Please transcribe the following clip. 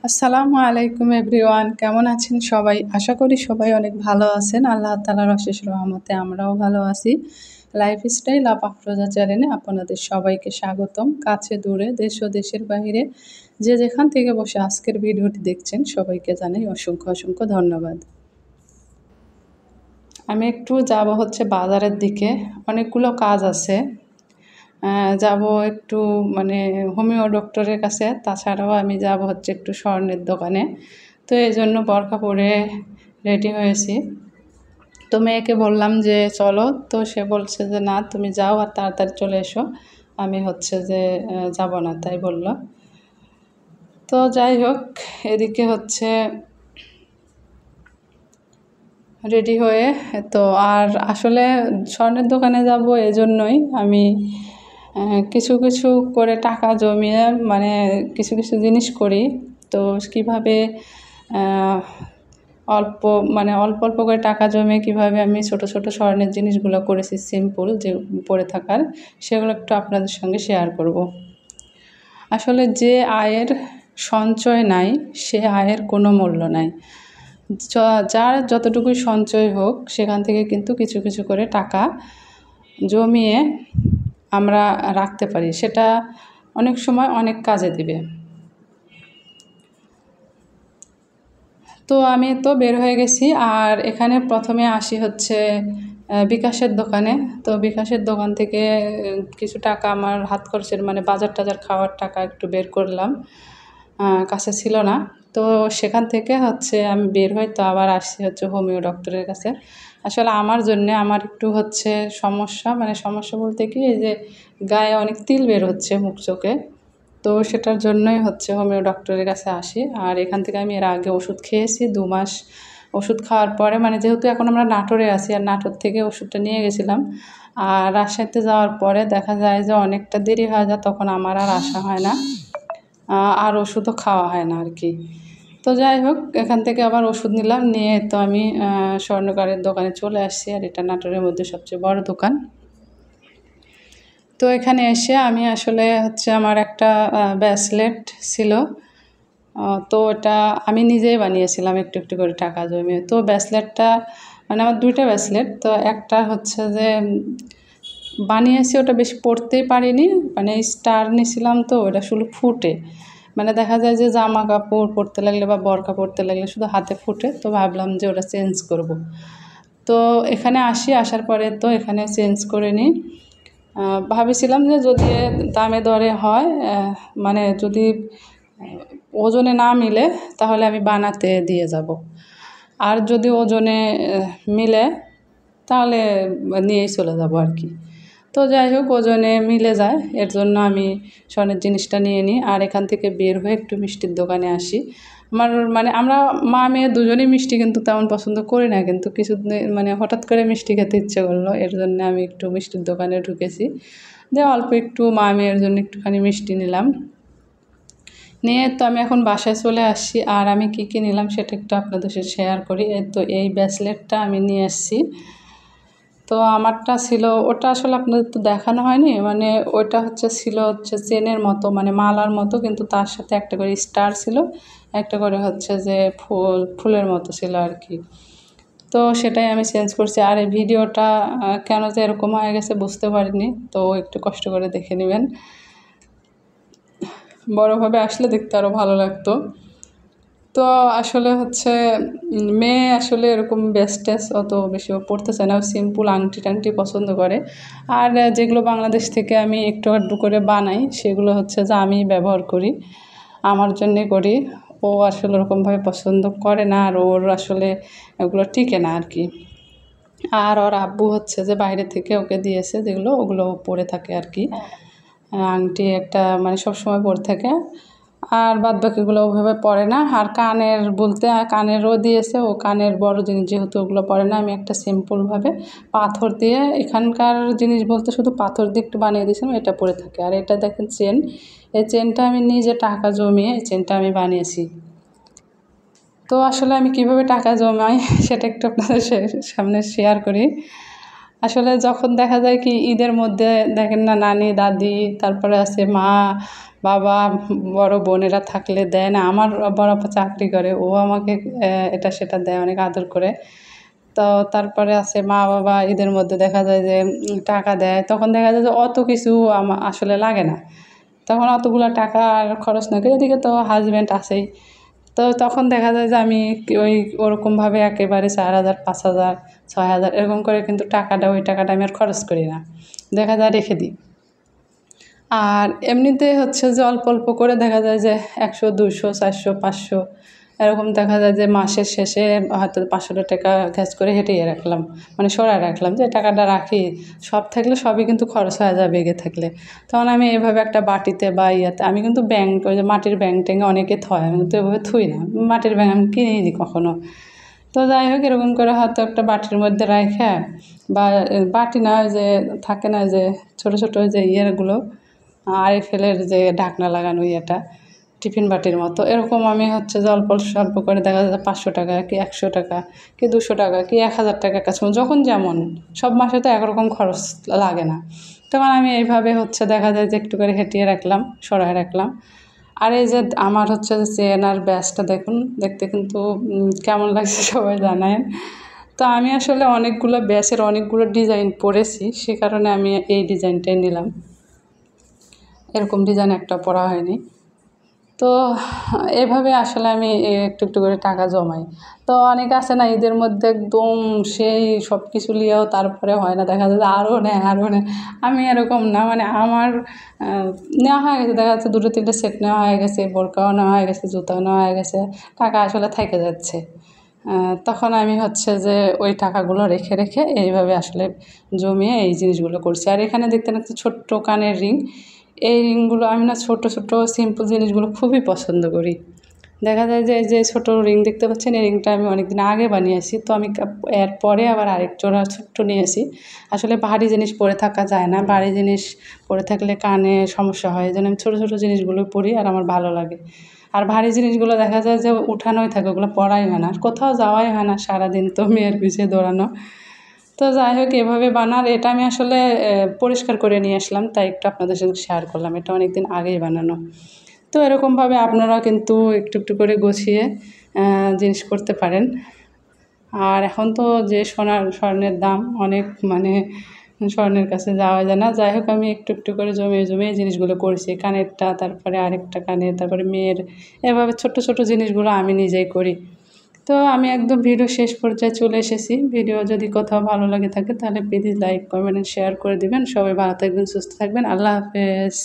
আসসালামু আলাইকুম এভরিওয়ান, কেমন আছেন সবাই? আশা করি সবাই অনেক ভালো আছেন। আল্লাহ তাআলার অশেষ রহমতে আমরাও ভালো আছি। লাইফস্টাইল অফ আফরোজা চ্যানেলে আপনাদের সবাইকে স্বাগতম। কাছে দূরে, দেশ ও দেশের বাইরে যে যেখান থেকে বসে আজকের ভিডিওটি দেখছেন সবাইকে জানাই অসংখ্য অসংখ্য ধন্যবাদ। আমি একটু যাব হচ্ছে বাজারের দিকে, অনেকগুলো কাজ আছে। যাব একটু হোমিও ডক্টরের কাছে, তাছাড়াও আমি যাব হচ্ছে একটু স্বর্ণের দোকানে। তো এই জন্য বোরকা পরে রেডি হয়েছি। তো মেয়েকে বললাম যে চলো, তো সে বলছে যে না তুমি যাও আর তাড়াতাড়ি চলে এসো, আমি হচ্ছে যে যাব না, তাই বলল। তো যাই হোক, এদিকে হচ্ছে রেডি হয়ে, তো আর আসলে স্বর্ণের দোকানে যাব এজন্যই আমি কিছু কিছু করে টাকা জমিয়ে কিছু কিছু জিনিস করি। তো কীভাবে অল্প অল্প অল্প করে টাকা জমিয়ে কীভাবে আমি ছোট ছোট স্বর্ণের জিনিসগুলো করেছি, সিম্পল যে পরে থাকার, সেগুলো একটু আপনাদের সঙ্গে শেয়ার করব। আসলে যে আয়ের সঞ্চয় নাই সে আয়ের কোনো মূল্য নাই। যার যতটুকুই সঞ্চয় হোক সেখান থেকে কিন্তু কিছু কিছু করে টাকা জমিয়ে আমরা রাখতে পারি, সেটা অনেক সময় অনেক কাজে দিবে। তো আমি তো বের হয়ে গেছি, আর এখানে প্রথমে আসি হচ্ছে বিকাশের দোকানে। তো বিকাশের দোকান থেকে কিছু টাকা আমার হাত খরচের বাজার টাজার খাওয়ার টাকা একটু বের করলাম, কাছে ছিল না। তো সেখান থেকে হচ্ছে আমি বের হই, তো আবার আসছি হচ্ছে হোমিও ডক্টরের কাছে। আসলে আমার জন্যে আমার একটু হচ্ছে সমস্যা, সমস্যা বলতে কি, এই যে গায়ে অনেক তিল বের হচ্ছে মুখ চোখে, তো সেটার জন্যই হচ্ছে হোমিও ডক্টরের কাছে আসি। আর এখান থেকে আমি এর আগে ওষুধ খেয়েছি 2 মাস। ওষুধ খাওয়ার পরে যেহেতু এখন আমরা নাটোরে আছি, আর নাটোর থেকে ওষুধটা নিয়ে গেছিলাম, আর রাজশাহীতে যাওয়ার পরে দেখা যায় যে অনেকটা দেরি হয়ে যায়, তখন আমার আর আসা হয় না, আর ওষুধও খাওয়া হয় না আর কি। তো যাই হোক, এখান থেকে আবার ওষুধ নিলাম, নিয়ে তো আমি স্বর্ণকারের দোকানে চলে আসছি, আর এটা নাটোরের মধ্যে সবচেয়ে বড় দোকান। তো এখানে এসে আমি আসলে হচ্ছে আমার একটা ব্রেসলেট ছিল, তো ওটা আমি নিজেই বানিয়েছিলাম একটু একটু করে টাকা জমিয়ে। তো ব্রেসলেটটা আমার 2টা ব্রেসলেট, তো একটা হচ্ছে যে বানিয়েছি, ওটা বেশি পরতেই পারিনি, স্টার নিয়েছিলাম, তো ওটা শুধু ফুটে, দেখা যায় যে জামা কাপড় পরতে লাগলে বা বোরকা পরতে লাগলে শুধু হাতে ফুটে। তো ভাবলাম যে ওটা চেঞ্জ করব। তো এখানে আসার পরে তো এখানে চেঞ্জ করে নিই। ভাবেছিলাম যে যদি দামে দরে হয়, যদি ওজনে না মিলে তাহলে আমি বানাতে দিয়ে যাব, আর যদি ওজনে মিলে তাহলে নিয়েই চলে যাব আর কি। তো যাই হোক, ওজনে মিলে যায়, এর জন্য আমি স্বর্ণের জিনিসটা নিয়ে নিই, আর এখান থেকে বের হয়ে একটু মিষ্টির দোকানে আসি। আমার আমরা মা মেয়ে দুজনেই মিষ্টি কিন্তু তেমন পছন্দ করি না, কিন্তু কিছুদিন হঠাৎ করে মিষ্টি খেতে ইচ্ছে করলো, এর জন্য আমি একটু মিষ্টির দোকানে ঢুকেছি, যে অল্প একটু মা মেয়ের জন্য একটুখানি মিষ্টি নিলাম। নিয়ে তো আমি এখন বাসায় চলে আসছি, আর আমি কী কী নিলাম সেটা একটু আপনাদের সাথে শেয়ার করি। তো এই ব্রেসলেটটা আমি নিয়ে এসেছি। তো আমারটা ছিল, ওটা আসলে আপনাদের তো দেখানো হয়নি, ওইটা ছিল চেনের মতো, মালার মতো, কিন্তু তার সাথে একটা করে স্টার ছিল, একটা করে হচ্ছে যে ফুলের মতো ছিল আর কি। তো সেটাই আমি চেঞ্জ করছি। আর এই ভিডিওটা কেন যে এরকম হয়ে গেছে বুঝতে পারিনি, তো একটু কষ্ট করে দেখে নেবেন, বড়োভাবে আসলে দেখতে আরও ভালো লাগতো। তো আসলে হচ্ছে মেয়ে আসলে এরকম বেস্টেস অত বেশি পড়তে চায় না, সিম্পল আংটি টাংটি পছন্দ করে। আর যেগুলো বাংলাদেশ থেকে আমি একটু আধটু করে বানাই সেগুলো হচ্ছে যে আমি ব্যবহার করি, আমার জন্যে করি। ও আসলে ওরকমভাবে পছন্দ করে না, আর ওর আসলে ওগুলো টিকে না আর কি। আর ওর আব্বু হচ্ছে যে বাইরে থেকে ওকে দিয়েছে যেগুলো, ওগুলো পরে থাকে আর কি। আংটি একটা সবসময় পরে থাকে, আর বাদ বাকিগুলো ওভাবে পরে না। আর কানের বলতে কানেরও দিয়েছে, ও কানের বড় জিনিস যেহেতু ওগুলো পরে না, আমি একটা সিম্পলভাবে পাথর দিয়ে, এখানকার জিনিস বলতে শুধু পাথর দিয়ে একটু বানিয়ে দিয়েছিলাম, এটা পরে থাকে। আর এটা দেখেন চেন, এই চেনটা আমি নিজে টাকা জমিয়ে এই চেনটা আমি বানিয়েছি। তো আসলে আমি কিভাবে টাকা জমাই সেটা একটু আপনাদের সামনে শেয়ার করি। আসলে যখন দেখা যায় কি ঈদের মধ্যে দেখেন না, নানি দাদি তারপরে আছে মা বাবা বড় বোনেরা থাকলে দেয় না। আমার বড় আপা চাকরি করে, ও আমাকে এটা সেটা দেয়, অনেক আদর করে। তো তারপরে আছে মা বাবা ঈদের মধ্যে দেখা যায় যে টাকা দেয়, তখন দেখা যায় যে অত কিছু আসলে লাগে না, তখন অতগুলো টাকা আর খরচ না করে। এদিকে তো হাজব্যান্ড আছেই, তো তখন দেখা যায় যে আমি ওই ওরকমভাবে একেবারে 4,000 5,000 6,000 এরকম করে কিন্তু ওই টাকাটা আমি আর খরচ করি না, দেখা যায় রেখে দিই। আর এমনিতে হচ্ছে যে অল্প অল্প করে দেখা যায় যে 100 200 400 500 এরকম দেখা যায় যে মাসের শেষে হয়তো 500 টাকা ঘ্যাচ করে হেঁটিয়ে রাখলাম, মানে সরায় রাখলাম যে টাকাটা রাখি। সব থাকলে সবই কিন্তু খরচ হয়ে যাবে এগে থাকলে। তখন আমি এভাবে একটা বাটিতে বা ইয়াতে, আমি কিন্তু ব্যাংক, ওই যে মাটির ব্যাংক ট্যাঙ্কে অনেকে থয়, আমি কিন্তু এভাবে থুই না, মাটির ব্যাংক আমি কিনিনি কখনো। তো যাই হোক, এরকম করে হয়তো একটা বাটির মধ্যে রাখে, বা বাটি না, ওই যে থাকে না যে ছোটো ছোটো যে ইয়েগুলো, আরএফএলের যে ঢাকনা লাগানো ইয়েটা, টিফিন বাটির মতো, এরকম আমি হচ্ছে যে অল্প স্বল্প করে দেখা যায় 500 টাকা কি 100 টাকা কি 200 টাকা কি 1,000 টাকার কাছে, যখন যেমন, সব মাসে তো একরকম খরচ লাগে না। তখন আমি এইভাবে হচ্ছে দেখা যায় যে একটু করে হেঁটিয়ে রাখলাম, সরায় রাখলাম। আর এই যে আমার হচ্ছে যে চেন আর ব্যাসটা দেখুন, দেখতে কিন্তু কেমন লাগছে সবাই জানায়েন। তো আমি আসলে অনেকগুলো ব্যাসের অনেকগুলো ডিজাইন পরেছি, সে কারণে আমি এই ডিজাইনটাই নিলাম, এরকম ডিজাইন একটা পরা হয়নি। তো এভাবে আসলে আমি একটু একটু করে টাকা জমাই। তো অনেকে আছে না ঈদের মধ্যে একদম সেই সব কিছু নিয়েও তারপরে হয় না, দেখা যায় যে আরও নেয় আরও নেয়। আমি এরকম না, মানে আমার নেওয়া হয়ে গেছে, দেখা যাচ্ছে 2-3টে সেট নেওয়া হয়ে গেছে, বোরকাও নেওয়া হয়ে গেছে, জুতাও নেওয়া হয়ে গেছে, টাকা আসলে থেকে যাচ্ছে। তখন আমি হচ্ছে যে ওই টাকাগুলো রেখে রেখে এইভাবে আসলে জমিয়ে এই জিনিসগুলো করছি। আর এখানে দেখতেন একটা ছোট্ট কানের রিং, এই রিংগুলো আমি না ছোটো ছোটো সিম্পল জিনিসগুলো খুবই পছন্দ করি। দেখা যায় যে এই যে ছোটো রিং দেখতে পাচ্ছেন, এই রিংটা আমি অনেক দিন আগে বানিয়েছি, তো আমি এরপরে আবার আরেক জোড়া ছোট্ট নিয়েছি। আসলে ভারী জিনিস পরে থাকা যায় না, ভারী জিনিস পরে থাকলে কানে সমস্যা হয়, এই জন্য আমি ছোটো ছোটো জিনিসগুলো পরি আর আমার ভালো লাগে। আর ভারী জিনিসগুলো দেখা যায় যে উঠানোই থাকে, ওগুলো পরাই হয় না, আর কোথাও যাওয়াই হয় না, সারাদিন তো মেয়ের পিছিয়ে দৌড়ানো। তো যাই হোক, এভাবে বানার এটা আমি আসলে পরিষ্কার করে নিয়ে আসলাম, তাই একটু আপনাদের সাথে শেয়ার করলাম, এটা অনেক দিন আগেই বানানো। তো এরকমভাবে আপনারা কিন্তু একটু একটু করে গুছিয়ে জিনিস করতে পারেন। আর এখন তো যে স্বর্ণের দাম অনেক, মানে স্বর্ণের কাছে যাওয়া যায় না। যাই হোক, আমি একটু একটু করে জমিয়ে জমিয়ে জিনিসগুলো করেছি, কানেরটা, তারপরে আরেকটা কানের, তারপরে মেয়ের, এভাবে ছোট্ট ছোট্ট জিনিসগুলো আমি নিজেই করি। তো আমি একদম ভিডিও শেষ পর্যায়ে চলে এসেছি। ভিডিও যদি কোথাও ভালো লাগে থাকে তাহলে প্লিজ লাইক কমেন্ট শেয়ার করে দিবেন। সবাই ভালো থাকবেন, সুস্থ থাকবেন। আল্লাহ হাফেজ।